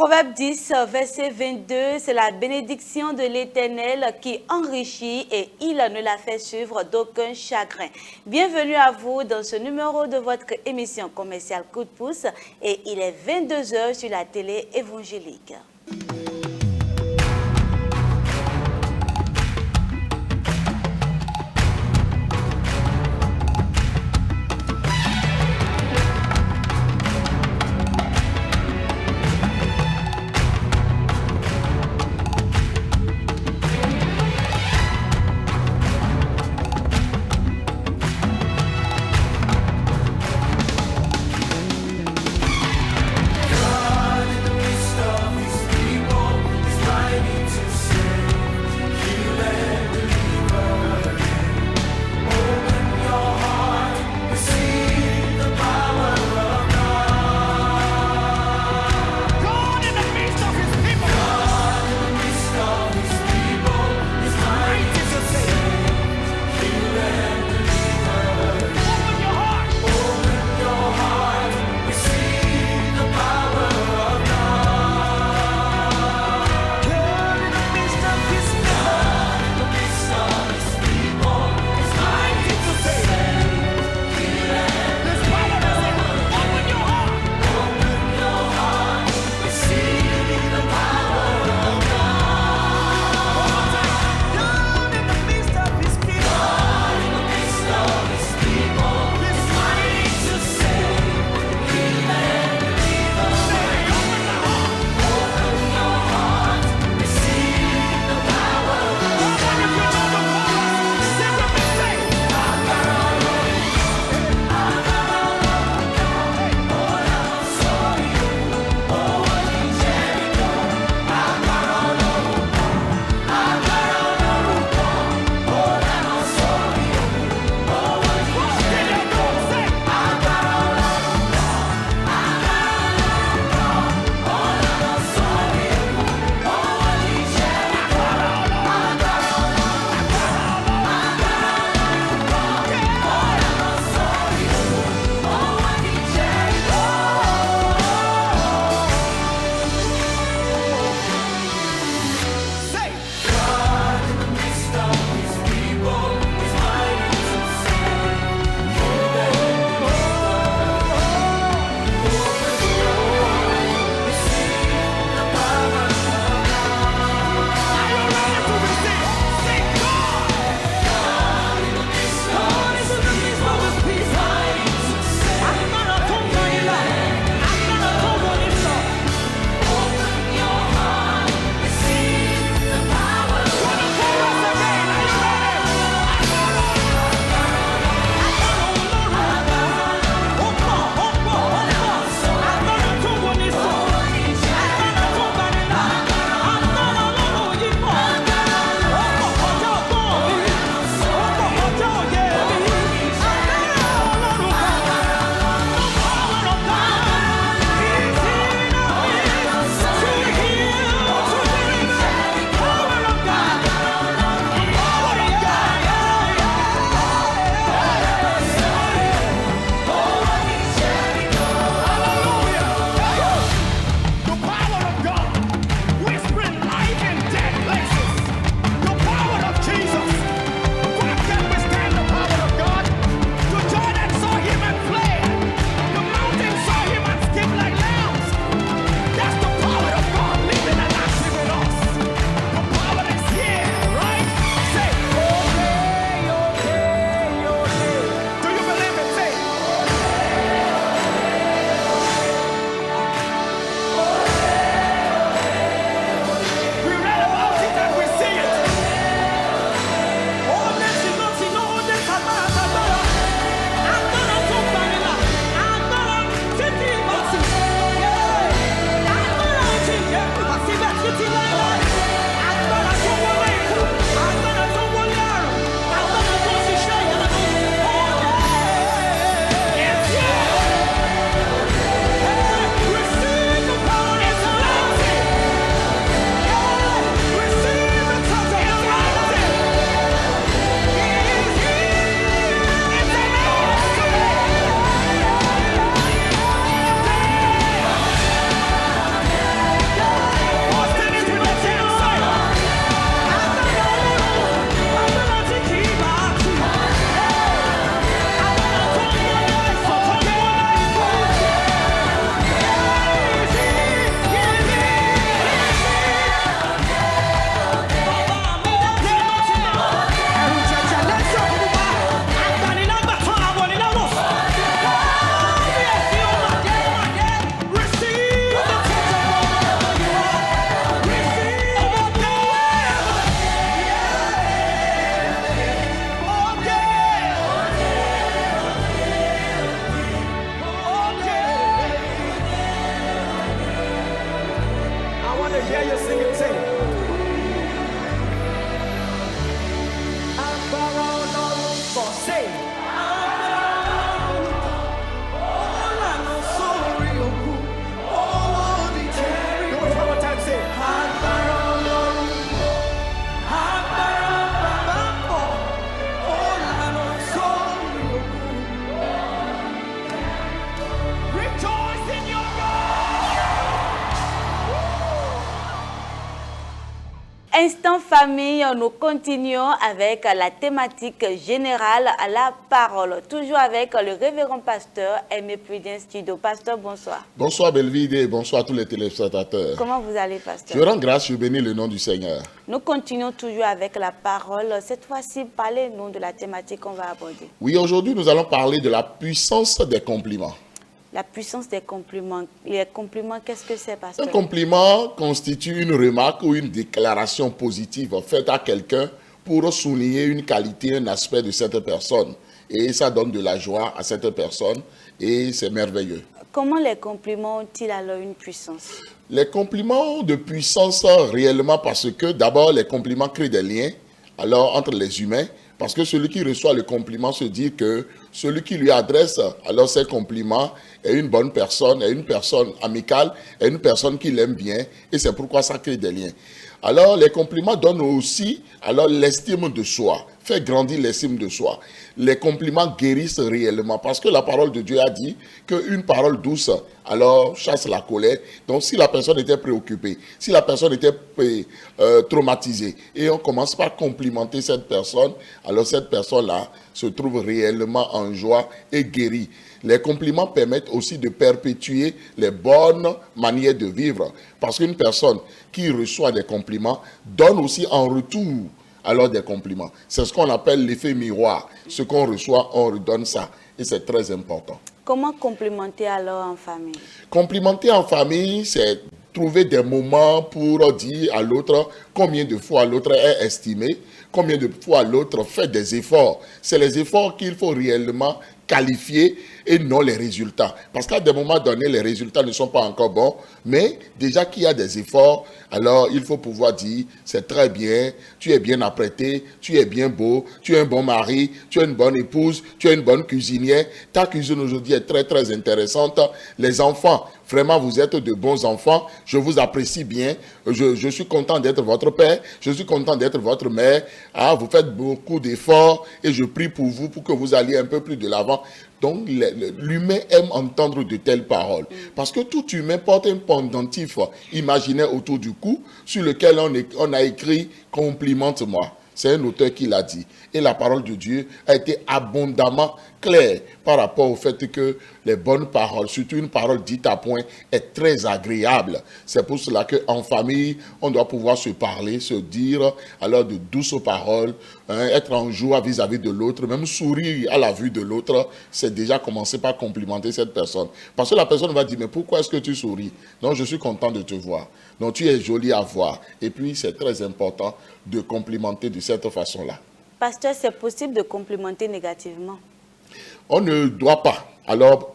Proverbe 10, verset 22, c'est la bénédiction de l'Éternel qui enrichit et il ne la fait suivre d'aucun chagrin. Bienvenue à vous dans ce numéro de votre émission commerciale Coup de pouce et il est 22 h sur la télé évangélique. God in the midst of his people. Instant famille, nous continuons avec la thématique générale à la parole. Toujours avec le révérend pasteur Aimé Prudence Studio. Pasteur, bonsoir. Bonsoir Belvide et bonsoir à tous les téléspectateurs. Comment vous allez, pasteur? Je rends grâce, je bénis le nom du Seigneur. Nous continuons toujours avec la parole. Cette fois-ci, parlez-nous de la thématique qu'on va aborder. Oui, aujourd'hui nous allons parler de la puissance des compliments. La puissance des compliments. Les compliments, qu'est-ce que c'est, pasteur? Un compliment constitue une remarque ou une déclaration positive faite à quelqu'un pour souligner une qualité, un aspect de cette personne. Et ça donne de la joie à cette personne et c'est merveilleux. Comment les compliments ont-ils alors une puissance? Les compliments ont de puissance réellement parce que d'abord les compliments créent des liens alors entre les humains. Parce que celui qui reçoit le compliment se dit que celui qui lui adresse alors ces compliments est une bonne personne, est une personne amicale, est une personne qui l'aime bien et c'est pourquoi ça crée des liens. Alors les compliments donnent aussi alors l'estime de soi, fait grandir l'estime de soi. Les compliments guérissent réellement parce que la parole de Dieu a dit qu'une parole douce alors chasse la colère. Donc si la personne était préoccupée, si la personne était traumatisée et on commence par complimenter cette personne, alors cette personne-là se trouve réellement en joie et guérie. Les compliments permettent aussi de perpétuer les bonnes manières de vivre parce qu'une personne qui reçoit des compliments donne aussi en retour alors des compliments. C'est ce qu'on appelle l'effet miroir. Ce qu'on reçoit, on redonne ça. Et c'est très important. Comment complimenter alors en famille? Complimenter en famille, c'est trouver des moments pour dire à l'autre combien de fois l'autre est estimé, combien de fois l'autre fait des efforts. C'est les efforts qu'il faut réellement qualifier et non les résultats. Parce qu'à des moments donnés, les résultats ne sont pas encore bons, mais déjà qu'il y a des efforts, alors il faut pouvoir dire, c'est très bien, tu es bien apprêté, tu es bien beau, tu es un bon mari, tu es une bonne épouse, tu es une bonne cuisinière, ta cuisine aujourd'hui est très très intéressante. Les enfants, vraiment vous êtes de bons enfants, je vous apprécie bien, je suis content d'être votre père, je suis content d'être votre mère, ah, vous faites beaucoup d'efforts et je prie pour vous pour que vous alliez un peu plus de l'avant. Donc, l'humain aime entendre de telles paroles. Parce que tout humain porte un pendentif imaginaire autour du cou sur lequel on a écrit « complimente-moi ». C'est un auteur qui l'a dit. Et la parole de Dieu a été abondamment claire par rapport au fait que les bonnes paroles, surtout une parole dite à point, est très agréable. C'est pour cela qu'en famille, on doit pouvoir se parler, se dire alors de douces paroles, être en joie vis-à-vis de l'autre, même sourire à la vue de l'autre, c'est déjà commencer par complimenter cette personne. Parce que la personne va dire, mais pourquoi est-ce que tu souris? Non, je suis content de te voir. Donc tu es joli à voir. Et puis c'est très important de complimenter de cette façon-là. Pasteur, c'est possible de complimenter négativement? On ne doit pas alors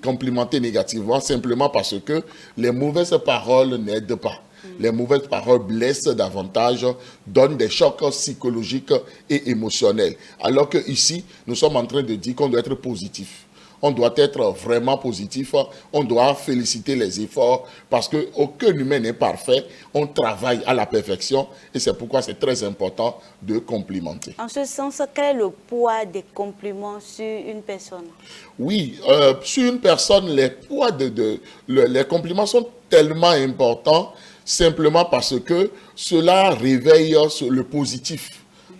complimenter négativement simplement parce que les mauvaises paroles n'aident pas. Les mauvaises paroles blessent davantage, donnent des chocs psychologiques et émotionnels. Alors qu'ici, nous sommes en train de dire qu'on doit être positif. On doit être vraiment positif, on doit féliciter les efforts parce qu'aucun humain n'est parfait, on travaille à la perfection et c'est pourquoi c'est très important de complimenter. En ce sens, quel est le poids des compliments sur une personne? Oui, sur une personne, les compliments sont tellement importants simplement parce que cela réveille le positif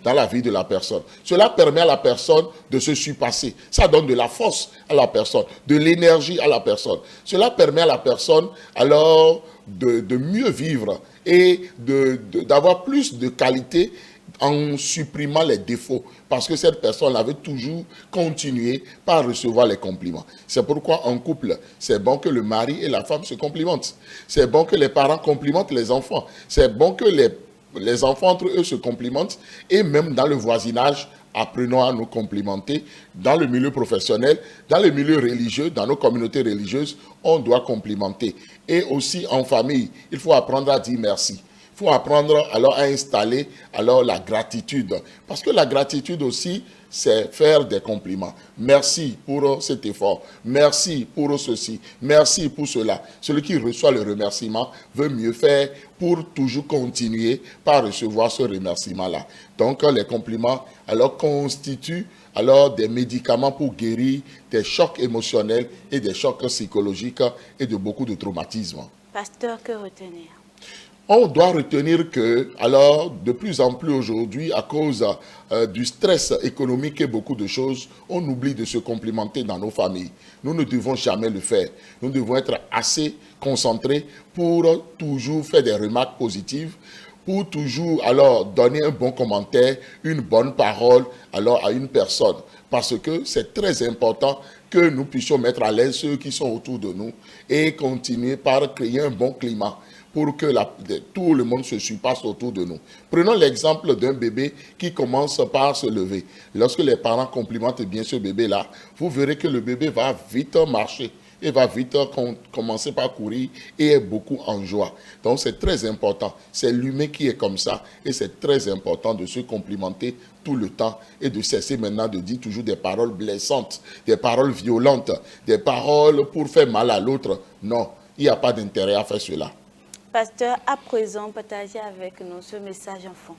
dans la vie de la personne. Cela permet à la personne de se surpasser. Ça donne de la force à la personne, de l'énergie à la personne. Cela permet à la personne alors de mieux vivre et d'avoir plus de qualité en supprimant les défauts. Parce que cette personne avait toujours continué par recevoir les compliments. C'est pourquoi en couple, c'est bon que le mari et la femme se complimentent. C'est bon que les parents complimentent les enfants. C'est bon que les enfants entre eux se complimentent et même dans le voisinage, apprenons à nous complimenter. Dans le milieu professionnel, dans le milieu religieux, dans nos communautés religieuses, on doit complimenter. Et aussi en famille, il faut apprendre à dire merci. Il faut apprendre alors à installer alors la gratitude. Parce que la gratitude aussi, c'est faire des compliments. Merci pour cet effort. Merci pour ceci. Merci pour cela. Celui qui reçoit le remerciement veut mieux faire pour toujours continuer par recevoir ce remerciement-là. Donc, les compliments alors constituent alors des médicaments pour guérir des chocs émotionnels et des chocs psychologiques et de beaucoup de traumatismes. Pasteur, que retenir? On doit retenir que, alors, de plus en plus aujourd'hui, à cause du stress économique et beaucoup de choses, on oublie de se complimenter dans nos familles. Nous ne devons jamais le faire. Nous devons être assez concentrés pour toujours faire des remarques positives, pour toujours alors donner un bon commentaire, une bonne parole alors à une personne. Parce que c'est très important que nous puissions mettre à l'aise ceux qui sont autour de nous et continuer par créer un bon climat pour que tout le monde se surpasse autour de nous. Prenons l'exemple d'un bébé qui commence par se lever. Lorsque les parents complimentent bien ce bébé-là, vous verrez que le bébé va vite marcher. Il va vite commencer par courir et est beaucoup en joie. Donc c'est très important. C'est l'humain qui est comme ça. Et c'est très important de se complimenter tout le temps et de cesser maintenant de dire toujours des paroles blessantes, des paroles violentes, des paroles pour faire mal à l'autre. Non, il n'y a pas d'intérêt à faire cela. Pasteur, à présent, partagez avec nous ce message enfant.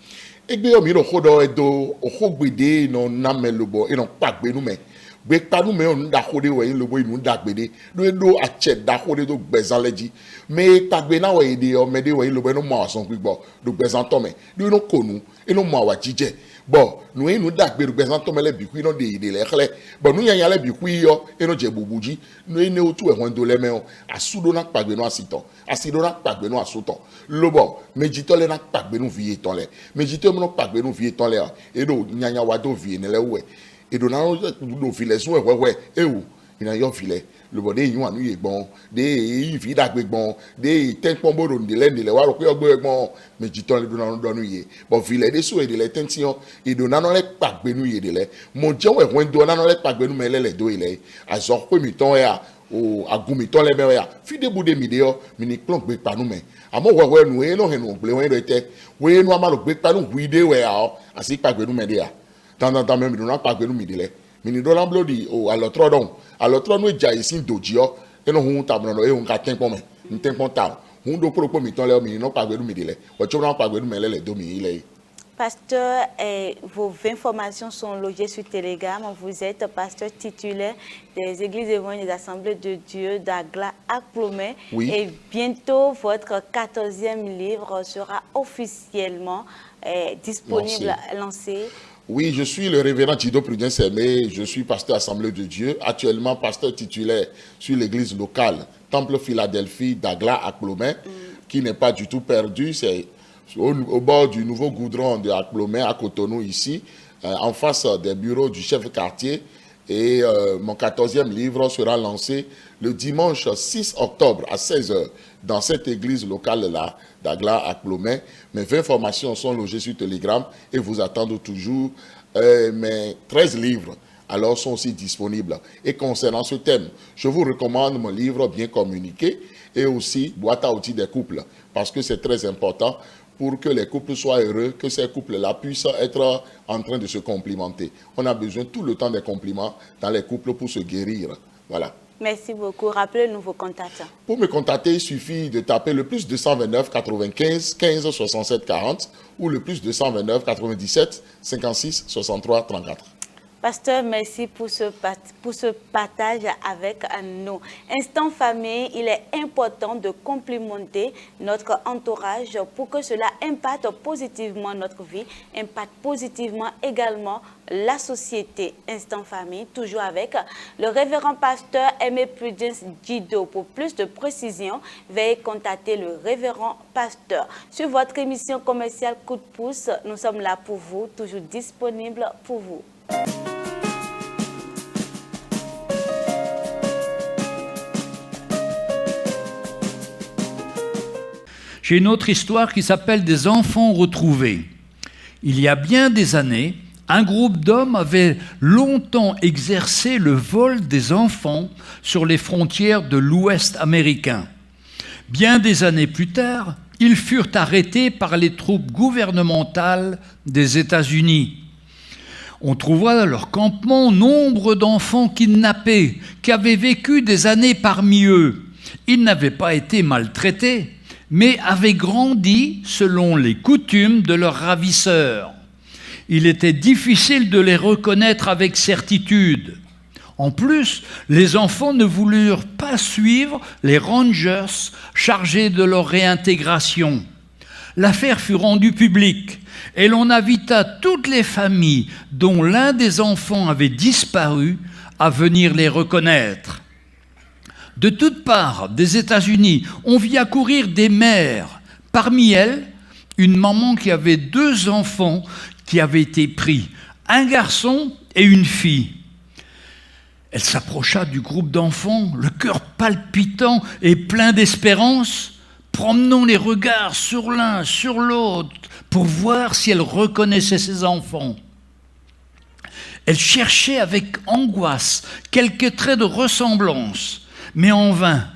Gbekpa nu me on da xode we le boy nu da gbede do ache da xode do gbezan leji me tagbe na we de o me de we le boy no mo ason gbigbo do gbezan to me do no konu e no mo awa jije bo nu e nu da gbe do gbezan to me le biku no de le khle bo nu yan le biku yo e no je bubuji nu e ne otu e hon do le me o asudo na pagbe no asito asido na pagbe no asuto lobo mejito le na pagbe no vie ton le mejito no pagbe no vie ton le e do nyanya wa do vie ne le we et donc nous filets sont ouais et où il a yo filet le bon des yon anu bon des vie d'agbe bon des tempombo de le wa ro pe ogbo egbon méjì ton le do nu ye bon filet des so e de le tension et donc na no le pagbe nu ye de le mo je we won do na no le pagbe nu mele le do ile azor pe mi ton ya o agumi ton le me ya fi de bude mi de yo mi ni plon gbe pa nu me amo we nu e no he nu gbe won do te we nu ama lo gbe pa nu wi de we ya asi pagbe nu me de ya tant même nous n'a pas que nous midile mini do lamblo di o alotro don alotro no ja isin dojio e no hun tabno no e hun ka tempo me ntempo ta hun do propos mi ton le mi no pa que nous midile o cho na pa que nous mele do mi ile. Pasteur, vos informations sont logées sur Telegram. Vous êtes pasteur titulaire des Églises évangéliques des Assemblées de Dieu d'Agla à Clomé. Oui. Et bientôt, votre 14e livre sera officiellement disponible, lancé. Oui, je suis le révérend Jido Prudence Aimé, je suis pasteur Assemblée de Dieu, actuellement pasteur titulaire sur l'église locale Temple Philadelphie d'Agla à Clomé, qui n'est pas du tout perdu, c'est au bord du nouveau goudron de Clomé à Cotonou ici, en face des bureaux du chef quartier. Et mon 14e livre sera lancé le dimanche 6 octobre à 16h dans cette église locale-là, d'Agla à Clomé. Mes 20 formations sont logées sur Telegram et vous attendent toujours. Mes 13 livres alors sont aussi disponibles. Et concernant ce thème, je vous recommande mon livre Bien communiqué et aussi Boîte à outils des couples parce que c'est très important pour que les couples soient heureux, que ces couples-là puissent être en train de se complimenter. On a besoin tout le temps des compliments dans les couples pour se guérir. Voilà. Merci beaucoup. Rappelez-nous vos contacts. Pour me contacter, il suffit de taper le plus 229 95 15 67 40 ou le plus 229 97 56 63 34. Pasteur, merci pour ce partage avec nous. Instant famille, il est important de complimenter notre entourage pour que cela impacte positivement notre vie, impacte positivement également la société. Instant famille, toujours avec le révérend pasteur Aimé Prudence Jido. Pour plus de précisions, veuillez contacter le révérend pasteur. Sur votre émission commerciale Coup de pouce, nous sommes là pour vous, toujours disponibles pour vous. J'ai une autre histoire qui s'appelle Des enfants retrouvés. Il y a bien des années, un groupe d'hommes avait longtemps exercé le vol des enfants sur les frontières de l'Ouest américain. Bien des années plus tard, ils furent arrêtés par les troupes gouvernementales des États-Unis. On trouva dans leur campement nombre d'enfants kidnappés qui avaient vécu des années parmi eux. Ils n'avaient pas été maltraités, mais avaient grandi selon les coutumes de leurs ravisseurs. Il était difficile de les reconnaître avec certitude. En plus, les enfants ne voulurent pas suivre les rangers chargés de leur réintégration. L'affaire fut rendue publique et l'on invita toutes les familles dont l'un des enfants avait disparu à venir les reconnaître. De toutes parts des États-Unis, on vit accourir des mères. Parmi elles, une maman qui avait 2 enfants qui avaient été pris, un garçon et une fille. Elle s'approcha du groupe d'enfants, le cœur palpitant et plein d'espérance, promenant les regards sur l'un, sur l'autre, pour voir si elle reconnaissait ses enfants. Elle cherchait avec angoisse quelques traits de ressemblance, mais en vain.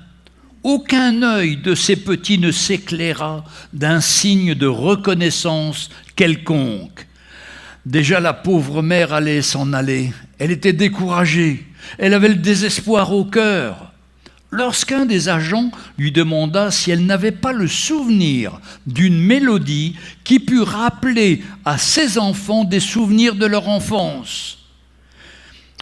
Aucun œil de ces petits ne s'éclaira d'un signe de reconnaissance quelconque. Déjà la pauvre mère allait s'en aller. Elle était découragée. Elle avait le désespoir au cœur. Lorsqu'un des agents lui demanda si elle n'avait pas le souvenir d'une mélodie qui pût rappeler à ses enfants des souvenirs de leur enfance.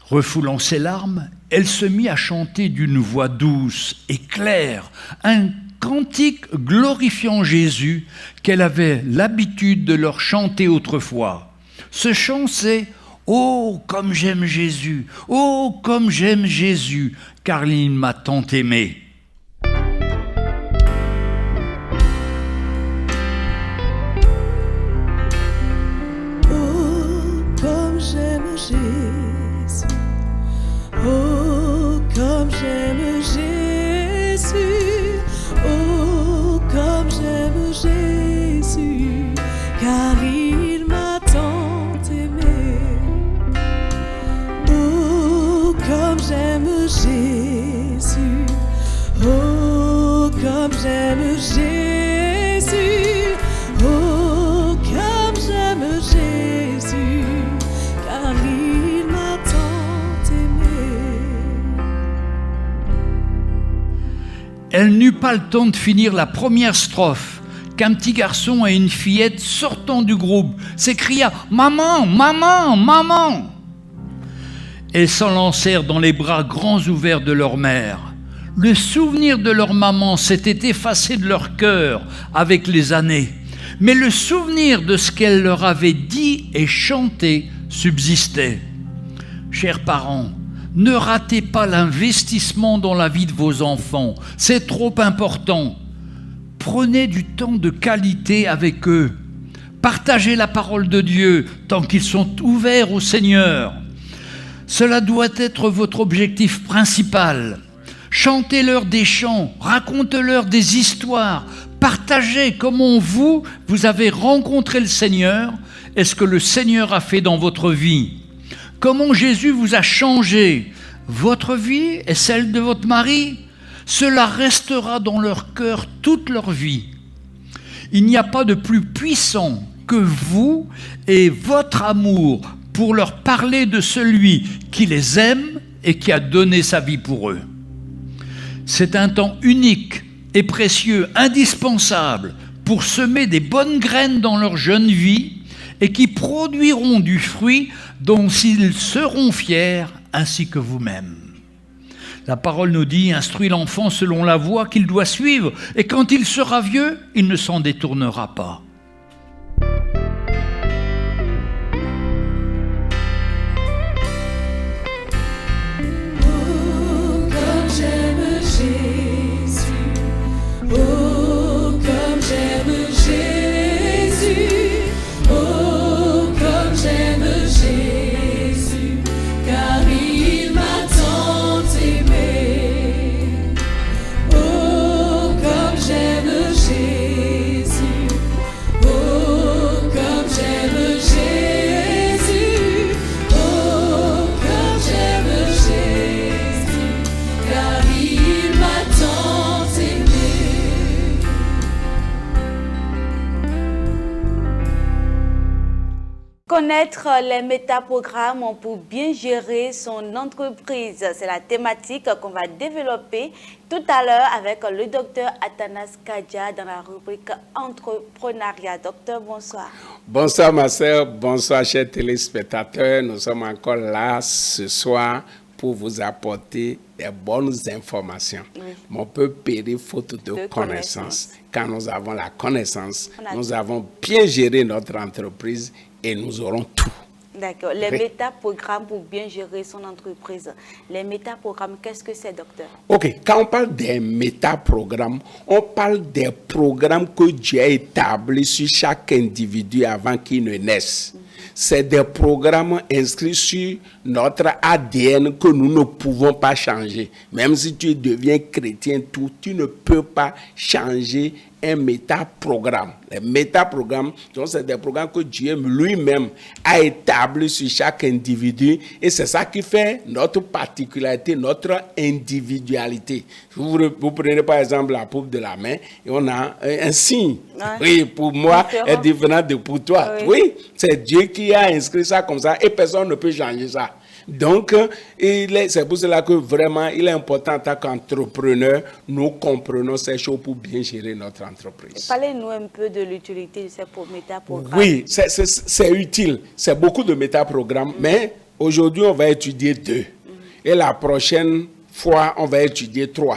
Refoulant ses larmes, elle se mit à chanter d'une voix douce et claire un cantique glorifiant Jésus qu'elle avait l'habitude de leur chanter autrefois. Ce chant, c'est « Oh, comme j'aime Jésus! Oh, comme j'aime Jésus, car il m'a tant aimé !» Oh, comme j'aime Jésus! Oh, comme j'aime Jésus! Oh, comme j'aime Jésus, car il m'a tant aimé. Oh, comme j'aime Jésus. Oh, comme j'aime Jésus. Oh, comme j'aime Jésus, car il m'a tant aimé. Elle n'eut pas le temps de finir la première strophe qu'un petit garçon et une fillette sortant du groupe s'écria « Maman, maman, maman !» Elles s'enlancèrent dans les bras grands ouverts de leur mère. Le souvenir de leur maman s'était effacé de leur cœur avec les années, mais le souvenir de ce qu'elle leur avait dit et chanté subsistait. Chers parents, ne ratez pas l'investissement dans la vie de vos enfants, c'est trop important. Prenez du temps de qualité avec eux. Partagez la parole de Dieu tant qu'ils sont ouverts au Seigneur. Cela doit être votre objectif principal. Chantez-leur des chants, racontez-leur des histoires, partagez comment vous avez rencontré le Seigneur et ce que le Seigneur a fait dans votre vie. Comment Jésus vous a changé, votre vie et celle de votre mari. Cela restera dans leur cœur toute leur vie. Il n'y a pas de plus puissant que vous et votre amour pour leur parler de celui qui les aime et qui a donné sa vie pour eux. C'est un temps unique et précieux, indispensable pour semer des bonnes graines dans leur jeune vie et qui produiront du fruit dont ils seront fiers ainsi que vous-même. La parole nous dit « Instruis l'enfant selon la voie qu'il doit suivre, et quand il sera vieux, il ne s'en détournera pas. » Connaître les métaprogrammes pour bien gérer son entreprise, c'est la thématique qu'on va développer tout à l'heure avec le docteur Athanas Kadja dans la rubrique entrepreneuriat. Docteur, bonsoir. Bonsoir ma sœur, bonsoir chers téléspectateurs. Nous sommes encore là ce soir pour vous apporter des bonnes informations. Oui. Mais on peut périr faute de De connaissance. Quand nous avons la connaissance, On a nous tout. avons bien géré notre entreprise et nous aurons tout. D'accord. Les Oui. métaprogrammes pour bien gérer son entreprise. Les métaprogrammes, qu'est-ce que c'est, docteur? Ok, quand on parle des métaprogrammes, on parle des programmes que Dieu a établis sur chaque individu avant qu'il ne naisse. C'est des programmes inscrits sur notre ADN que nous ne pouvons pas changer. Même si tu deviens chrétien, tout, tu ne peux pas changer un métaprogramme. Les métaprogrammes, donc c'est des programmes que Dieu lui-même a établis sur chaque individu et c'est ça qui fait notre particularité, notre individualité. Vous prenez par exemple la paume de la main et on a un signe. Ouais. Oui, pour moi, Différent. est différent de pour toi. Oui. Oui, c'est Dieu qui a inscrit ça comme ça et personne ne peut changer ça. Donc, c'est pour cela que vraiment, il est important en tant qu'entrepreneur, nous comprenons ces choses pour bien gérer notre entreprise. Parlez-nous un peu de l'utilité de ces métaprogrammes. Oui, c'est utile. C'est beaucoup de métaprogrammes, mais aujourd'hui, on va étudier 2. Et la prochaine fois, on va étudier 3.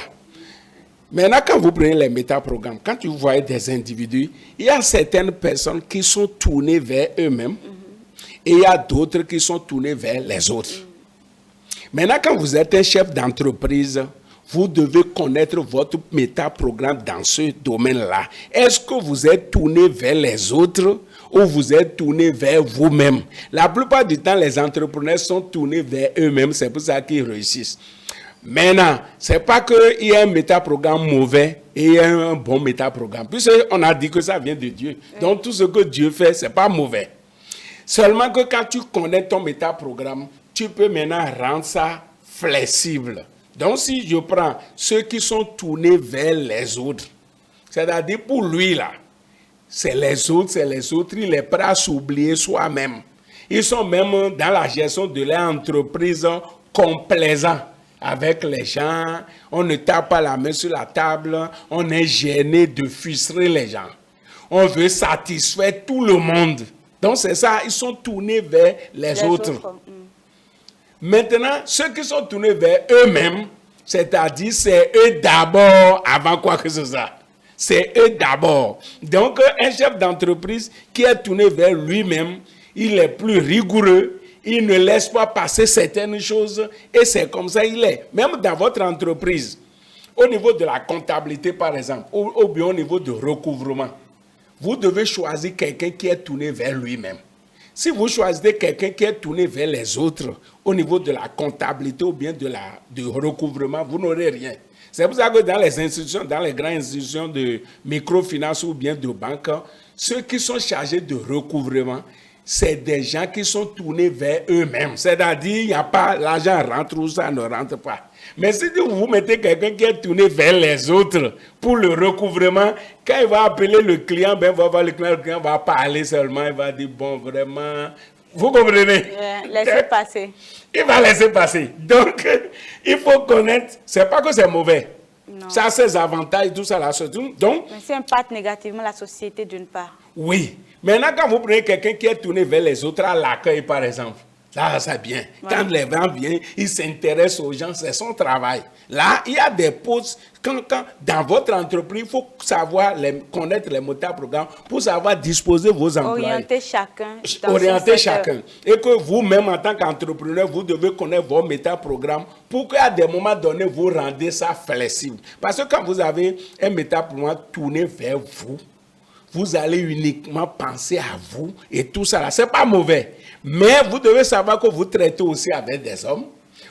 Maintenant, quand vous prenez les métaprogrammes, quand vous voyez des individus, il y a certaines personnes qui sont tournées vers eux-mêmes et il y a d'autres qui sont tournés vers les autres. Maintenant, quand vous êtes un chef d'entreprise, vous devez connaître votre métaprogramme dans ce domaine-là. Est-ce que vous êtes tourné vers les autres ou vous êtes tourné vers vous-même? La plupart du temps, les entrepreneurs sont tournés vers eux-mêmes, c'est pour ça qu'ils réussissent. Maintenant, ce n'est pas qu'il y a un métaprogramme mauvais et il y a un bon métaprogramme. Puisqu'on a dit que ça vient de Dieu. Donc, tout ce que Dieu fait, ce n'est pas mauvais. Seulement que quand tu connais ton métaprogramme, tu peux maintenant rendre ça flexible. Donc, si je prends ceux qui sont tournés vers les autres, c'est-à-dire pour lui, là, c'est les autres, il est prêt à s'oublier soi-même. Ils sont même dans la gestion de leur entreprise complaisants avec les gens. On ne tape pas la main sur la table, on est gêné de frustrer les gens. On veut satisfaire tout le monde. Donc, c'est ça, ils sont tournés vers les autres. Maintenant, ceux qui sont tournés vers eux-mêmes, c'est-à-dire c'est eux d'abord avant quoi que ce soit. C'est eux d'abord. Donc, un chef d'entreprise qui est tourné vers lui-même, il est plus rigoureux, il ne laisse pas passer certaines choses et c'est comme ça il est. Même dans votre entreprise, au niveau de la comptabilité par exemple, ou bien au niveau du recouvrement, vous devez choisir quelqu'un qui est tourné vers lui-même. Si vous choisissez quelqu'un qui est tourné vers les autres, au niveau de la comptabilité ou bien du recouvrement, vous n'aurez rien. C'est pour ça que dans les institutions, dans les grandes institutions de microfinance ou bien de banque, ceux qui sont chargés de recouvrement, c'est des gens qui sont tournés vers eux-mêmes. C'est-à-dire, il n'y a pas l'argent rentre ou ça ne rentre pas. Mais si vous mettez quelqu'un qui est tourné vers les autres pour le recouvrement, quand il va appeler le client, ben, va voir le client va parler seulement, il va dire, bon, vraiment, vous comprenez? Laissez passer. Il va laisser passer. Donc, il faut connaître, c'est pas que c'est mauvais. Non. Ça a ses avantages, tout ça, là. Donc, mais ça impacte négativement la société d'une part. oui. Maintenant, quand vous prenez quelqu'un qui est tourné vers les autres à l'accueil, par exemple, là, c'est bien. Ouais. Quand les gens viennent, il s'intéresse aux gens, c'est son travail. Là, il y a des postes. Quand dans votre entreprise, il faut savoir connaître les métaprogrammes pour savoir disposer vos employés. Orienter chacun. Orienter chacun. Et que vous-même, en tant qu'entrepreneur, vous devez connaître vos métaprogrammes pour qu'à des moments donnés, vous rendez ça flexible. Parce que quand vous avez un métaprogramme tourné vers vous, vous allez uniquement penser à vous et tout ça là. Ce n'est pas mauvais. Mais vous devez savoir que vous traitez aussi avec des hommes,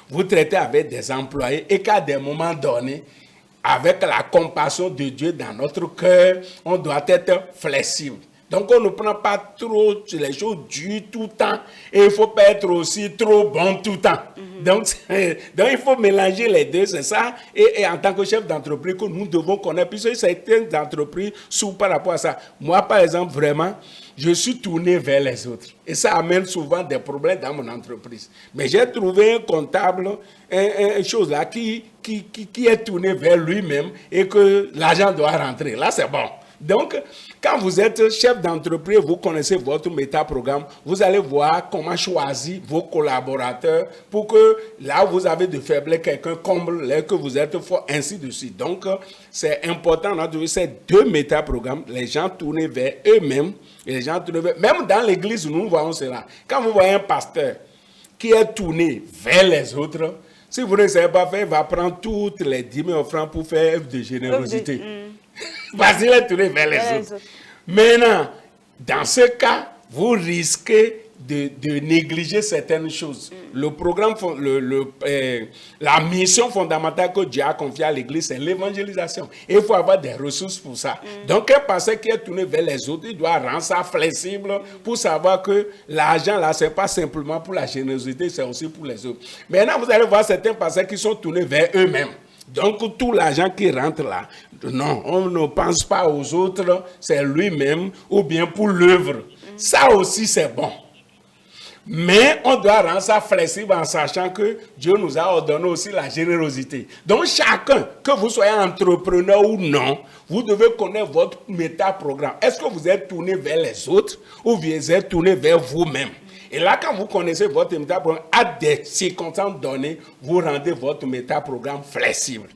vous traitez avec des employés et qu'à des moments donnés, avec la compassion de Dieu dans notre cœur, on doit être flexible. Donc on ne prend pas trop les choses dures tout le temps et il ne faut pas être aussi trop bon tout le temps. Donc il faut mélanger les deux, c'est ça. Et en tant que chef d'entreprise, que nous devons connaître, puisque certaines entreprises souffrent par rapport à ça. Moi, par exemple, vraiment, je suis tourné vers les autres. Et ça amène souvent des problèmes dans mon entreprise. Mais j'ai trouvé un comptable, une chose là, qui est tourné vers lui-même et que l'argent doit rentrer. Là, c'est bon. Donc, quand vous êtes chef d'entreprise, vous connaissez votre métaprogramme, vous allez voir comment choisir vos collaborateurs pour que là où vous avez de faiblesse, quelqu'un comble là que vous êtes fort, ainsi de suite. Donc, c'est important de ces 2 métaprogrammes, les gens tournés vers eux-mêmes, et les gens tournés vers... Même dans l'église, nous voyons cela. Quand vous voyez un pasteur qui est tourné vers les autres, si vous ne savez pas faire, il va prendre toutes les 10 000 francs pour faire œuvre de générosité. Parce qu'il est tourné vers les autres. Maintenant, dans ce cas, vous risquez de négliger certaines choses. Le programme, la mission fondamentale que Dieu a confiée à l'Église, c'est l'évangélisation. Et il faut avoir des ressources pour ça. Donc, un pasteur qui est tourné vers les autres, il doit rendre ça flexible pour savoir que l'argent, là, ce n'est pas simplement pour la générosité, c'est aussi pour les autres. Maintenant, vous allez voir certains pasteurs qui sont tournés vers eux-mêmes. Donc, tout l'argent qui rentre là, non, on ne pense pas aux autres, c'est lui-même, ou bien pour l'œuvre. Ça aussi, c'est bon. Mais on doit rendre ça flexible en sachant que Dieu nous a ordonné aussi la générosité. Donc, chacun, que vous soyez entrepreneur ou non, vous devez connaître votre métaprogramme. Est-ce que vous êtes tourné vers les autres ou vous êtes tourné vers vous-même? Et là, quand vous connaissez votre métaprogramme, à des circonstances données, vous rendez votre métaprogramme flexible.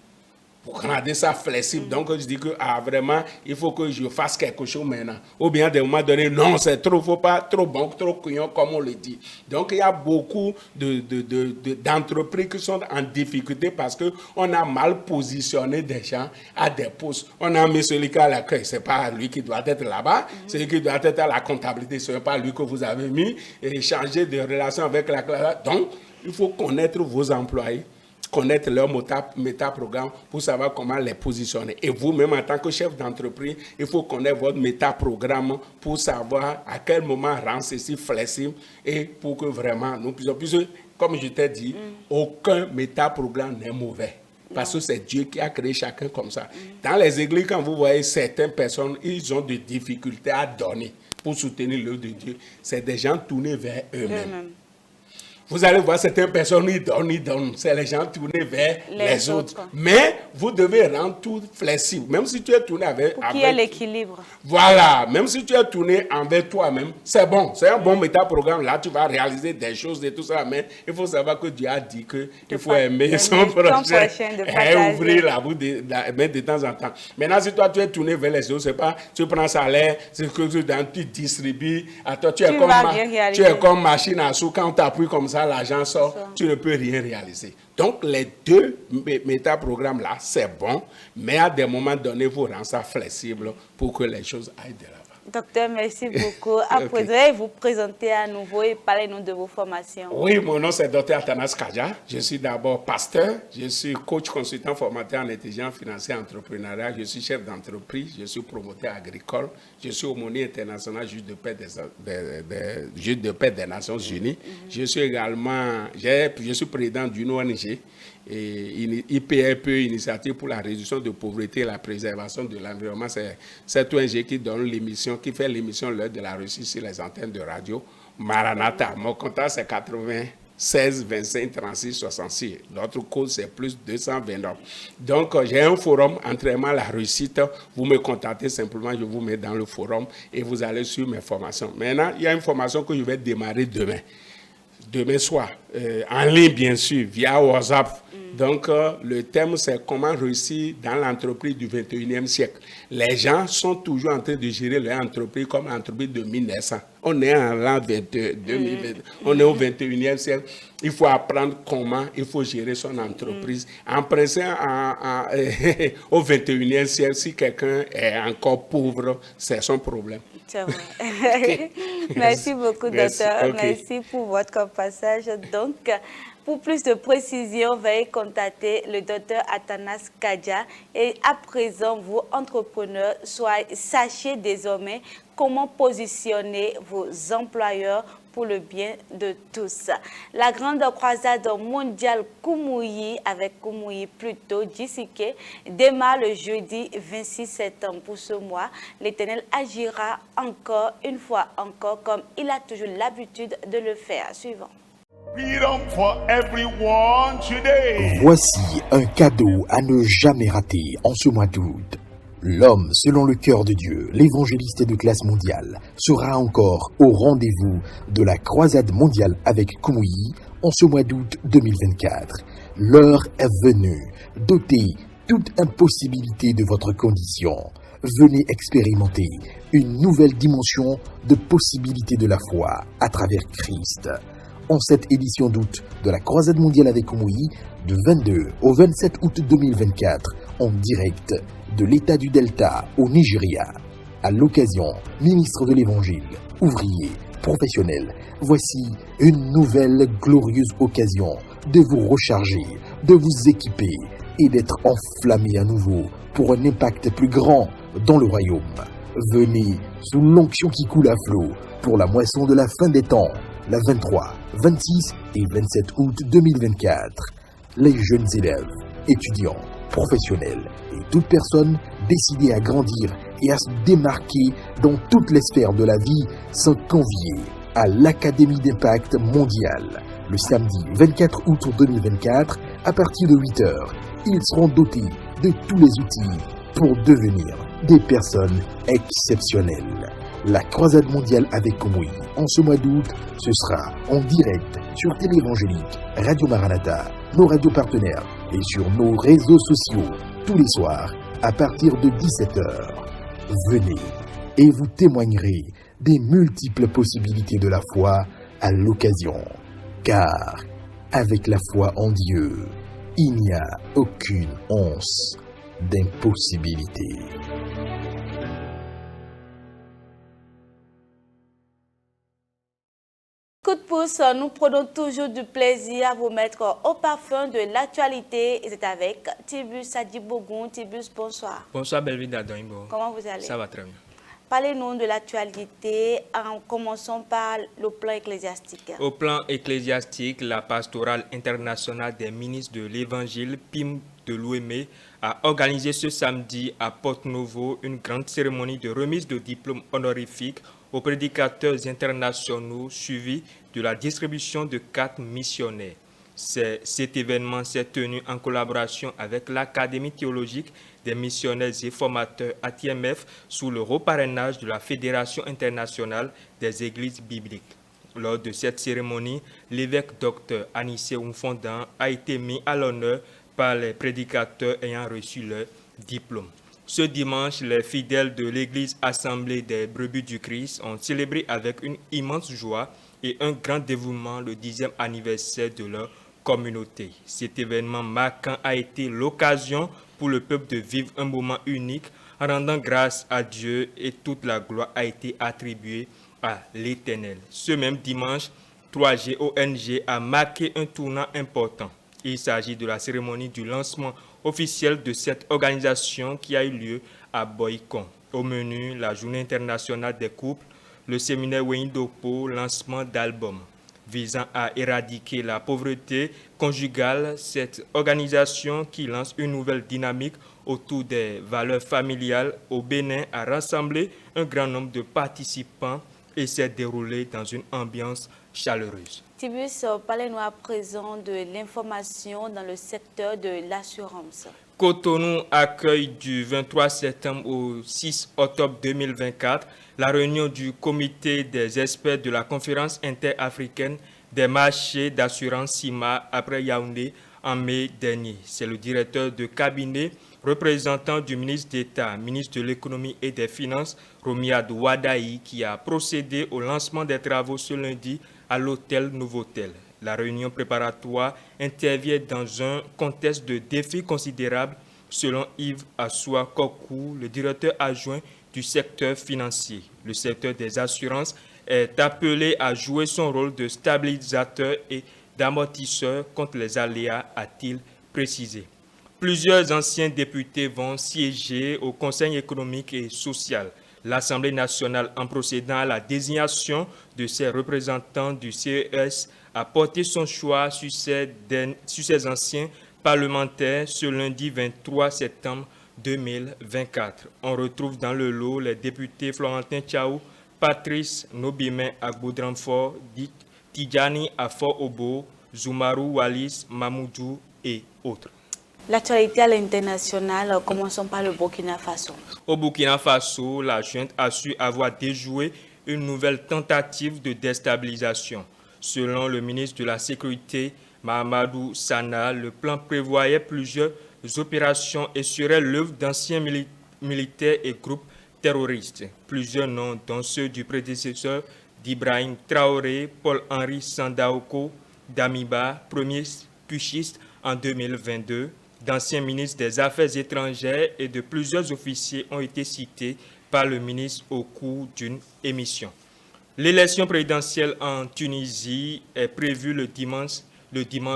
Vous rendez ça flexible. Donc, je dis que vraiment, il faut que je fasse quelque chose maintenant. Ou bien, à des moments donnés, non, c'est trop, faut pas, trop bon, trop couillon, comme on le dit. Donc, il y a beaucoup d'entreprises qui sont en difficulté parce qu'on a mal positionné des gens à des postes. On a mis celui qui est à l'accueil, ce n'est pas lui qui doit être là-bas, celui qui doit être à la comptabilité, ce n'est pas lui que vous avez mis, et changer de relation avec la classe. Donc, il faut connaître vos employés, connaître leur métaprogramme pour savoir comment les positionner. Et vous-même, en tant que chef d'entreprise, il faut connaître votre métaprogramme pour savoir à quel moment rendre ceci flexible et pour que vraiment nous puissions... Puisque, comme je t'ai dit, aucun métaprogramme n'est mauvais. Parce que c'est Dieu qui a créé chacun comme ça. Dans les églises, quand vous voyez certaines personnes, ils ont des difficultés à donner pour soutenir l'œuvre de Dieu. C'est des gens tournés vers eux-mêmes. Vous allez voir certaines personnes, ils donnent. C'est les gens tournés vers les autres. Mais vous devez rendre tout flexible. Même si tu es tourné avec... Pour qu'il y ait l'équilibre. Voilà. Même si tu es tourné envers toi-même, c'est bon. C'est un bon métaprogramme. Là, tu vas réaliser des choses et tout ça. Mais il faut savoir que Dieu a dit qu'il faut aimer son prochain et ouvrir la bouche de temps en temps. Maintenant, si toi, tu es tourné vers les autres, c'est pas... Tu prends salaire, c'est que tu distribues. Attends, tu es comme machine à sous. Quand tu appuies comme ça, l'argent sort, tu ne peux rien réaliser. Donc, les 2 métaprogrammes là, c'est bon, mais à des moments donnés, vous rendez ça flexible pour que les choses aillent de l'avant. Docteur, merci beaucoup. À présent, vous présenter à nouveau et parlez-nous de vos formations. Oui, mon nom c'est Dr Atanas Kadja. Je suis d'abord pasteur, je suis coach consultant formateur en intelligence financière et entrepreneuriat, je suis chef d'entreprise, je suis promoteur agricole, je suis aumônier international juge de paix des Nations Unies. Je suis également, je suis président d'une ONG, et IPRPE, Initiative pour la réduction de pauvreté et la préservation de l'environnement. C'est cette ONG qui donne l'émission, qui fait l'émission L'heure de la Russie sur les antennes de radio Maranatha. Mon contact c'est 96 25 36 66. Notre code c'est plus 229. Donc j'ai un forum entraînement à la réussite. Vous me contactez simplement, je vous mets dans le forum et vous allez suivre mes formations. Maintenant, il y a une formation que je vais démarrer demain soir, en ligne bien sûr, via WhatsApp. Donc, le thème, c'est comment réussir dans l'entreprise du 21e siècle. Les gens sont toujours en train de gérer leur entreprise comme l'entreprise de 1900. On est en l'an 2020, on est au 21e siècle. Il faut apprendre comment il faut gérer son entreprise. En principe, au 21e siècle, si quelqu'un est encore pauvre, c'est son problème. C'est vrai. Merci beaucoup, docteur. Merci pour votre passage. Donc, pour plus de précisions, veuillez contacter le docteur Atanas Kadja. Et à présent, vous, entrepreneurs, sachez désormais comment positionner vos employeurs pour le bien de tous. La grande croisade mondiale Kumuyi, avec Kumuyi plutôt Jisike, démarre le jeudi 26 septembre. Pour ce mois, l'Éternel agira encore, une fois encore, comme il a toujours l'habitude de le faire. Suivant. Voici un cadeau à ne jamais rater en ce mois d'août. L'homme selon le cœur de Dieu, l'évangéliste de classe mondiale, sera encore au rendez-vous de la croisade mondiale avec Kumuyi en ce mois d'août 2024. L'heure est venue. D'ôter toute impossibilité de votre condition. Venez expérimenter une nouvelle dimension de possibilité de la foi à travers Christ. En cette édition d'août de la croisade mondiale avec Kumuyi, du 22 au 27 août 2024, en direct de l'État du Delta au Nigeria. À l'occasion, ministre de l'Évangile, ouvrier, professionnel, voici une nouvelle glorieuse occasion de vous recharger, de vous équiper et d'être enflammé à nouveau pour un impact plus grand dans le royaume. Venez sous l'onction qui coule à flot pour la moisson de la fin des temps, la 23, 26 et 27 août 2024. Les jeunes élèves, étudiants, professionnels et toute personne décidée à grandir et à se démarquer dans toutes les sphères de la vie sont conviés à l'Académie d'Impact Mondial. Le samedi 24 août 2024, à partir de 8 h, ils seront dotés de tous les outils pour devenir des personnes exceptionnelles. La croisade mondiale avec Kumuyi en ce mois d'août, ce sera en direct sur Télé Évangélique, Radio Maranatha, nos radios partenaires et sur nos réseaux sociaux tous les soirs à partir de 17 h. Venez et vous témoignerez des multiples possibilités de la foi à l'occasion. Car avec la foi en Dieu, il n'y a aucune once d'impossibilité. Coup de pouce, nous prenons toujours du plaisir à vous mettre au parfum de l'actualité. Et c'est avec Tibus Sadibogun. Tibus, bonsoir. Bonsoir, Belvida Doimbo. Comment vous allez? Ça va très bien. Parlez-nous de l'actualité en commençant par le plan ecclésiastique. Au plan ecclésiastique, la pastorale internationale des ministres de l'Évangile, PIM de l'OME, a organisé ce samedi à Porto-Novo une grande cérémonie de remise de diplômes honorifiques aux prédicateurs internationaux suivis de la distribution de 4 missionnaires. Cet événement s'est tenu en collaboration avec l'Académie théologique des missionnaires et formateurs ATMF sous le reparrainage de la Fédération internationale des églises bibliques. Lors de cette cérémonie, l'évêque Dr Anissé Oumfondan a été mis à l'honneur par les prédicateurs ayant reçu leur diplôme. Ce dimanche, les fidèles de l'Église Assemblée des Brebis du Christ ont célébré avec une immense joie et un grand dévouement le 10e anniversaire de leur communauté. Cet événement marquant a été l'occasion pour le peuple de vivre un moment unique en rendant grâce à Dieu, et toute la gloire a été attribuée à l'Éternel. Ce même dimanche, 3GONG a marqué un tournant important. Il s'agit de la cérémonie du lancement officiel de cette organisation qui a eu lieu à Boycon. Au menu, la Journée internationale des couples, le séminaire Weindopo, lancement d'albums. Visant à éradiquer la pauvreté conjugale, cette organisation qui lance une nouvelle dynamique autour des valeurs familiales au Bénin a rassemblé un grand nombre de participants et s'est déroulée dans une ambiance chaleureuse. Tibus, parlez-nous à présent de l'information dans le secteur de l'assurance. Cotonou accueille du 23 septembre au 6 octobre 2024 la réunion du comité des experts de la conférence interafricaine des marchés d'assurance CIMA après Yaoundé en mai dernier. C'est le directeur de cabinet représentant du ministre d'État, ministre de l'économie et des finances, Romiad Wadaï, qui a procédé au lancement des travaux ce lundi à l'hôtel Novotel. La réunion préparatoire intervient dans un contexte de défis considérables, selon Yves Assoua Kokou, le directeur adjoint du secteur financier. Le secteur des assurances est appelé à jouer son rôle de stabilisateur et d'amortisseur contre les aléas, a-t-il précisé. Plusieurs anciens députés vont siéger au Conseil économique et social. L'Assemblée nationale, en procédant à la désignation de ses représentants du CES, a porté son choix sur ces anciens parlementaires ce lundi 23 septembre 2024. On retrouve dans le lot les députés Florentin Tchaou, Patrice Nobime Agboudranfort, Tidjani Afor Obo, Zoumarou Wallis, Mamoudou et autres. L'actualité à l'international, commençons par le Burkina Faso. Au Burkina Faso, la junte a su avoir déjoué une nouvelle tentative de déstabilisation. Selon le ministre de la Sécurité, Mahamadou Sana, le plan prévoyait plusieurs opérations et serait l'œuvre d'anciens militaires et groupes terroristes. Plusieurs noms, dont ceux du prédécesseur d'Ibrahim Traoré, Paul-Henri Sandaoko Damiba, premier putschiste en 2022, d'anciens ministres des Affaires étrangères et de plusieurs officiers ont été cités par le ministre au cours d'une émission. L'élection présidentielle en Tunisie est prévue le dimanche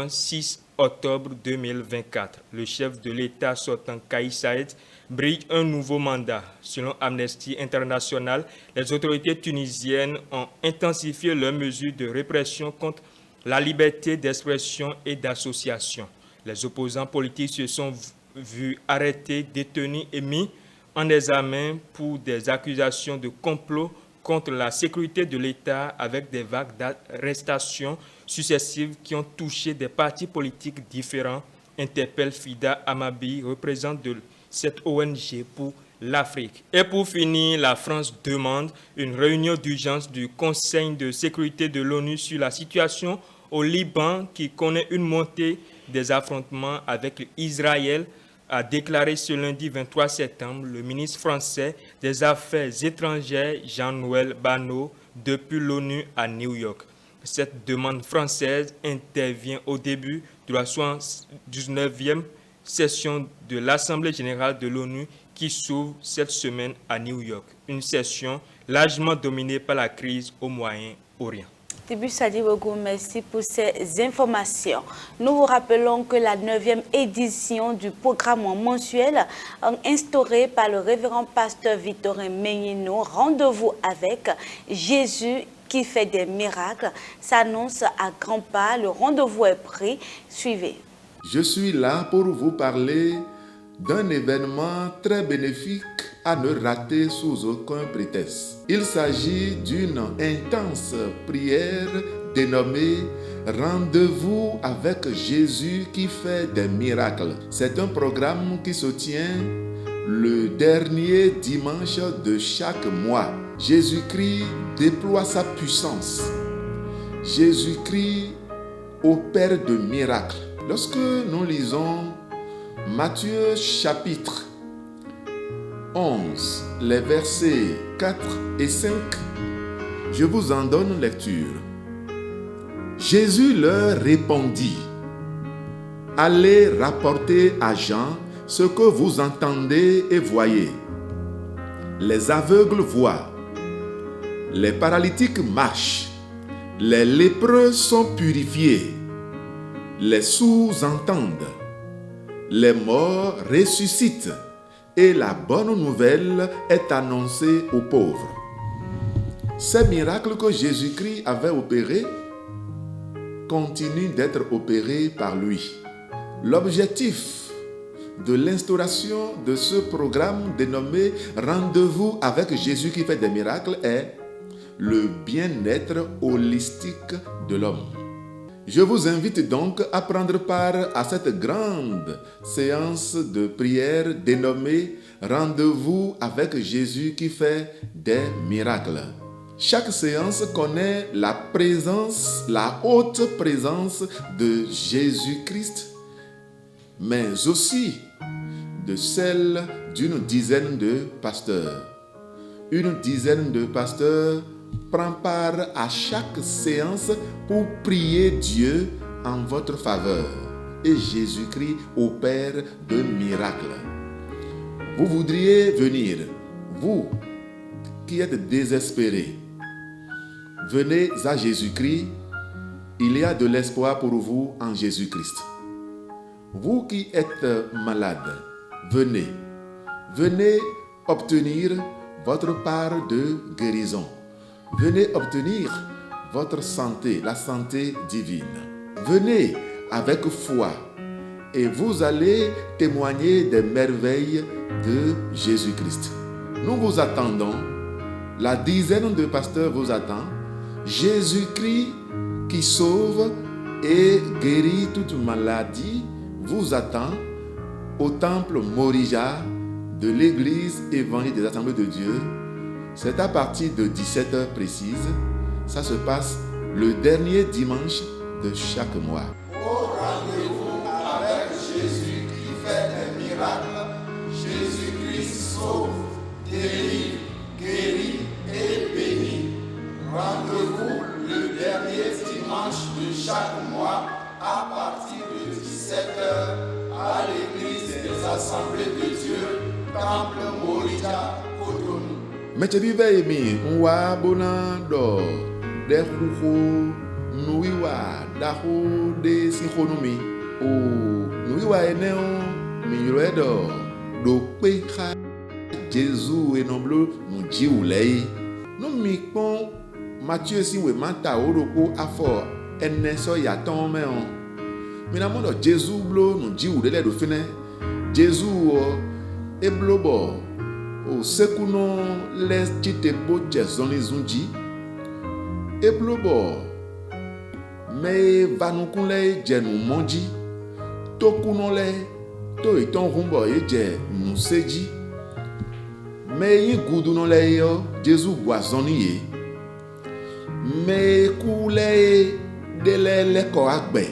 6 octobre 2024. Le chef de l'État sortant Kais Saied brille un nouveau mandat. Selon Amnesty International, les autorités tunisiennes ont intensifié leurs mesures de répression contre la liberté d'expression et d'association. Les opposants politiques se sont vus arrêtés, détenus et mis en examen pour des accusations de complot contre la sécurité de l'État avec des vagues d'arrestations successives qui ont touché des partis politiques différents, interpelle Fida Amabi, représentante de cette ONG pour l'Afrique. Et pour finir, la France demande une réunion d'urgence du Conseil de sécurité de l'ONU sur la situation au Liban qui connaît une montée des affrontements avec Israël, a déclaré ce lundi 23 septembre le ministre français des Affaires étrangères Jean-Noël Barrot depuis l'ONU à New York. Cette demande française intervient au début de la 79e session de l'Assemblée générale de l'ONU qui s'ouvre cette semaine à New York, une session largement dominée par la crise au Moyen-Orient. Tibu Sadibogou, merci pour ces informations. Nous vous rappelons que la 9e édition du programme mensuel instauré par le révérend pasteur Victorin Megnino, Rendez-vous avec Jésus qui fait des miracles, s'annonce à grands pas. Le rendez-vous est pris. Suivez. Je suis là pour vous parler d'un événement très bénéfique à ne rater sous aucun prétexte. Il s'agit d'une intense prière dénommée Rendez-vous avec Jésus qui fait des miracles. C'est un programme qui se tient le dernier dimanche de chaque mois. Jésus-Christ déploie sa puissance. Jésus-Christ opère de miracles. Lorsque nous lisons Matthieu chapitre 11, les versets 4 et 5, je vous en donne lecture. Jésus leur répondit, « Allez rapporter à Jean ce que vous entendez et voyez. Les aveugles voient, les paralytiques marchent, les lépreux sont purifiés, les sourds entendent, les morts ressuscitent, et la bonne nouvelle est annoncée aux pauvres. » Ces miracles que Jésus-Christ avait opérés continuent d'être opérés par lui. L'objectif de l'instauration de ce programme dénommé Rendez-vous avec Jésus qui fait des miracles est le bien-être holistique de l'homme. Je vous invite donc à prendre part à cette grande séance de prière dénommée Rendez-vous avec Jésus qui fait des miracles. Chaque séance connaît la présence, la haute présence de Jésus-Christ, mais aussi de celle d'une dizaine de pasteurs. Une dizaine de pasteurs prend part à chaque séance pour prier Dieu en votre faveur. Et Jésus-Christ opère de miracles. Vous voudriez venir, vous qui êtes désespérés, venez à Jésus-Christ, il y a de l'espoir pour vous en Jésus-Christ. Vous qui êtes malades, venez obtenir votre part de guérison. Venez obtenir votre santé, la santé divine. Venez avec foi et vous allez témoigner des merveilles de Jésus-Christ. Nous vous attendons, la dizaine de pasteurs vous attend. Jésus-Christ qui sauve et guérit toute maladie vous attend au temple Morija de l'église évangélique des Assemblées de Dieu. C'est à partir de 17h précises. Ça se passe le dernier dimanche de chaque mois. Au rendez-vous avec Jésus qui fait des miracles. Jésus-Christ sauve, délivre, guérit et bénit. Rendez-vous le dernier dimanche de chaque mois à partir de 17h à l'église des Assemblées de Dieu, temple Morija, Cotonou. Mechebive emi nwa bona do de huhu nuiwa dahu de sinkhonumi o nuiwa eneo miredo do pe kha Jésus enoblo nu jiulei nu mi pon Matthieu siwe mata oroko afọ ene so yaton me on mina modo Jésus blo nu jiulele do fine Jésus eblobo o sekuno les chite bo jesoni zunji eblobo me vanukunle jenu monji tokunole to iton humbo eje nuseji me yigudunole yo Jésus boisoni ye me kule dele leko agbe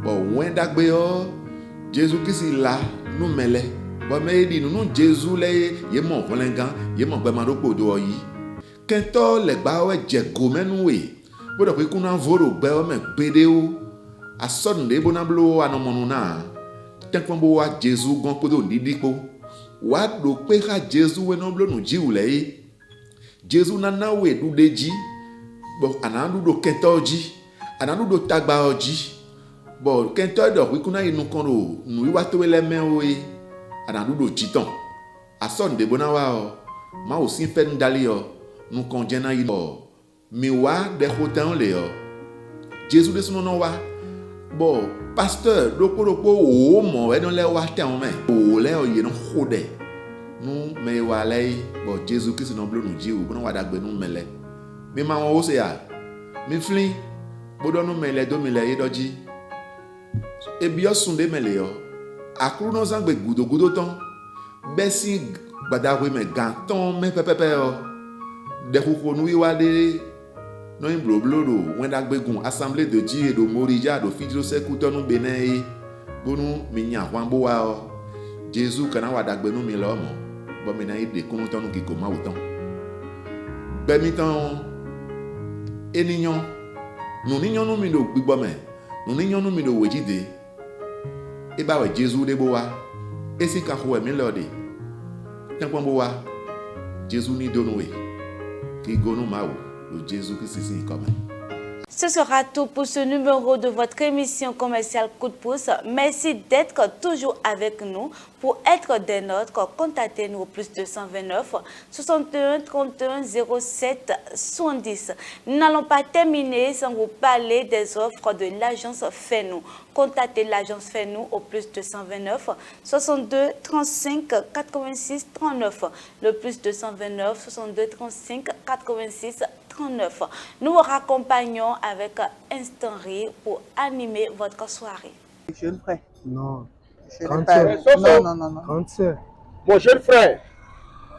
bo wendagbe yo Jésus kisi la nu mele bon mais dit nous Jésus les y mon volengan y mon gbamaro podo yi kento le gba we je gomenu we bodo pe kuna voro gbe o me gbede o asodun de bonablo anomonu na tenkon bo wa Jésus gon podo ndidipo wa do pe ha Jésus we no blo nu jiule yi Jésus nana we du deji bo anandu do kento ji anandu do tagba oji bo kento do pe kuna inu kon ro nu wa to le men o yi anadudo chiton ason de bonawa o ma o sin fen dali o nu konjena yi o mi wa de hotan le o Jésus de sono no wa bo pasteur dokoropo o mo e no le wa te on me o le o ye no hode nu me wa le bo Jésus Christ no blo nu ji o bono wa dagbe nu mele mi ma won o se ya mi flin bodo nu mele do mi le ye doji ebi o sunde mele o akuru no zangbe gudogudo ton besi gbadawe me ganton me pepepe o de koko nu wiwa de no in bloblodo wen dagbe gun assemblée de Dieu do Morija do fidjo sekuto nu benin bonu mi nya hwan bo wa o Jésus kana wa dagbe nu mi lo mo bo mi na ide kun ton ki ko ma wuton be mi ton eniyan nu niyan nu mi do gbigbo me nu niyan nu mi do wejide eba we Jésus de boa esi ka ho mi lode tankon boa Jésus ni donowe ki gonu mawo le Jésus qui sisi comme. Ce sera tout pour ce numéro de votre émission commerciale Coup de pouce. Merci d'être toujours avec nous. Pour être des nôtres, contactez-nous au plus 229 61 31 07 70. Nous n'allons pas terminer sans vous parler des offres de l'agence Fais-nous. Contactez l'agence Fais-nous au plus 229 62 35 86 39. Le plus 229 62 35 86 39. Nous vous raccompagnons avec Instant Rire pour animer votre soirée. Jeune frère. Non. Non. Mon jeune frère,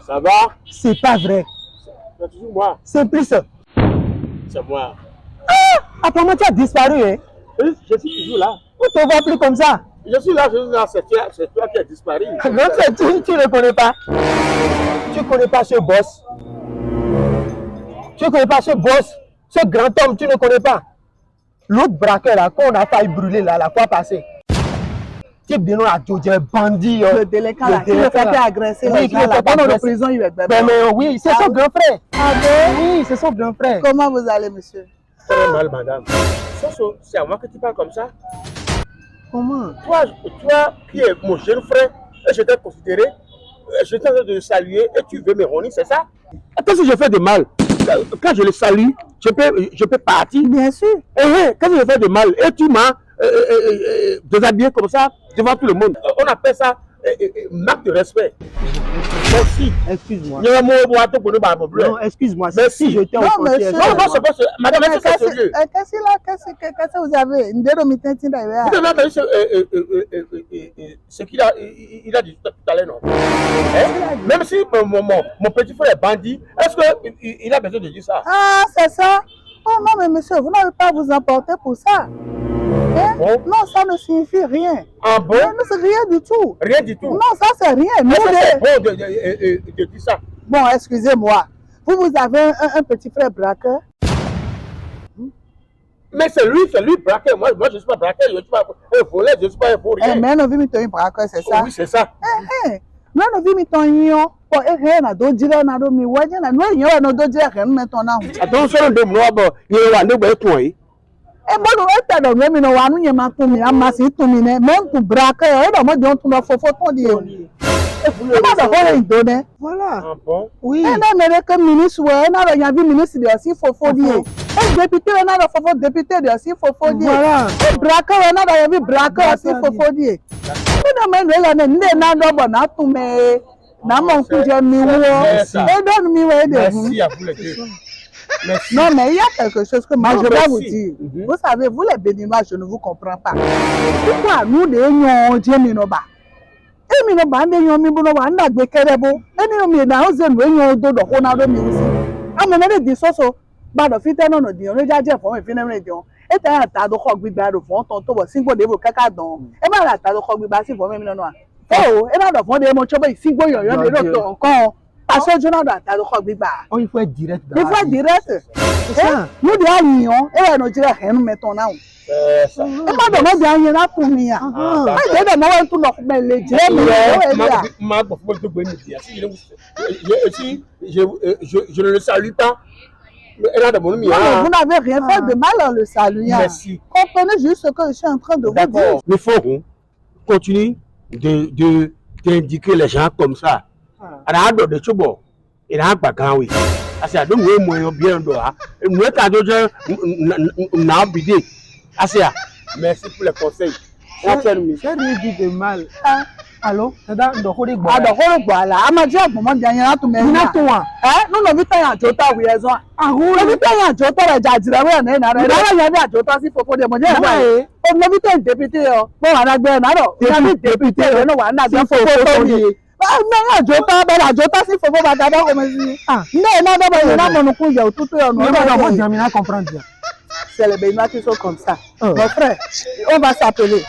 ça va? C'est pas vrai. C'est toujours moi. C'est plus. C'est moi. Ah! Apparemment, tu as disparu, hein? Oui, je suis toujours là. On ne te voit plus comme ça. Je suis là, c'est toi qui as disparu. Non, tu ne connais pas. Tu ne connais pas ce boss. Tu ne connais pas ce boss. Ce grand homme, tu ne connais pas. L'autre braqueur là, qu'on a failli brûler là, la fois passée. Type de nom à Djodje, bandit. Le délinquant là, qui ne fait pas agresser les gens là, dans la prison, il est bébé. Mais oui, c'est son grand frère. Ah bon? Oui, c'est son grand frère. Comment vous allez, monsieur? Très mal, madame. Soso, c'est à moi que tu parles comme ça? Comment? Toi qui es mon jeune frère, je t'ai considéré, je t'ai en train de le saluer et tu veux me honner, c'est ça? Qu'est-ce que je fais de mal? Quand je le salue, je peux partir. Bien sûr. Quand je fais de mal, et tu m'as déshabillé comme ça devant tout le monde. On appelle ça marque de respect. Merci. Excuse-moi. Non, excuse-moi. Merci. Si je t'ai offensé. Non, c'est pas sérieux. Madame, est-ce que c'est sérieux? Qu'est-ce que vous avez? Vous avez entendu ce qu'il a dit tout à l'heure, non? Même si mon petit frère est bandit, est-ce qu'il a besoin de dire ça? Ah, c'est ça? Oh non, mais monsieur, vous n'avez pas à vous emporter pour ça. Non, ça ne signifie rien. Ah bon? Non, c'est rien du tout. Rien du tout? Non, ça c'est rien. C'est bon de dire ça. Bon, excusez-moi. Vous avez un petit frère braqueur? Mais c'est lui braqueur. Moi, je ne suis pas braqueur, je ne suis pas un voleur, je ne suis pas un vaurien. Mais non, vous êtes un braqueur, c'est ça? Oui, c'est ça. Non, vous êtes un yon. Pour rien à d'autres dire, on a d'autres miwages, on a d'autres dire, rien maintenant. Attention, de moi, il y a un nouveau point. E bolo eta do me no wanu nyema tumi amasi tumi ne men ku braka e do mo don tun lo fofo ton di e ma do ho indone voilà ah bon oui e na mere ke ministre we na do yan bi ministre de si fofo di e député we na do fofo député de si fofo di voilà e braka we na do yan bi braka si fofo di e no me no la ne na do bo na tume na mo ku je mi wo e do mi we de merci à vous les deux. Merci. Non, mais il y a quelque chose que moi je vais vous dire. Vous savez, vous les Béninois, je ne vous comprends pas. Pourquoi nous, les gens, Minoba? Et Minoba, les gens, Minoba, on a des kerebo. Et nous, on a des gens, on a des musiques. Ah, mais on a des choses, bah, le fit, on a dit, on a déjà dit, on a fait une réunion. Et tu as un tas de rock with bad of fond, ton tour, 5 fois de vos cacadons. Et bien, la tas de rock with bad, c'est pour même noir. Oh, et là, le fond de mon cheveu, 5 fois, il y a un autre encore. Parce que je n'ai pas de rock with bad. Oh, il faut être direct. Il faut être direct. Nous devons l'union et nous dirons rien, nous mettons là. Et moi, je vais dire, il y a pour nous. Je vais dire, tout le monde les dieux. Je ne le salue pas. Vous n'avez rien fait de mal en le saluant. Merci. Comprenez juste ce que je suis en train de vous dire. Il faut continuer d'indiquer les gens comme ça. Arado de Chubo, il a pas quand oui. I said, don't wait more bien doa. Nous t'as déjà n'a bidé. Asia, merci pour les conseils. C'est lui dit de mal. Allô? C'est dans le Holy Bois. Ah, le Holy Bois là. Amadia, moment dernier, tout le monde. Nous n'avons pas un jota ou raison. Ah, oui. Nous n'avons pas un jota, la jadira, oui, on est là. Il y avait un jota, s'il faut pas demander. On n'avait pas un député. Bon, on a bien, alors. Il y avait un député, on a bien fait. Ah, non, jota, ben la jota, s'il faut pas d'abord comme si. Ah, non, non, non, il y a tout le monde. C'est les Béninois qui sont comme ça. Mon frère, on va s'appeler.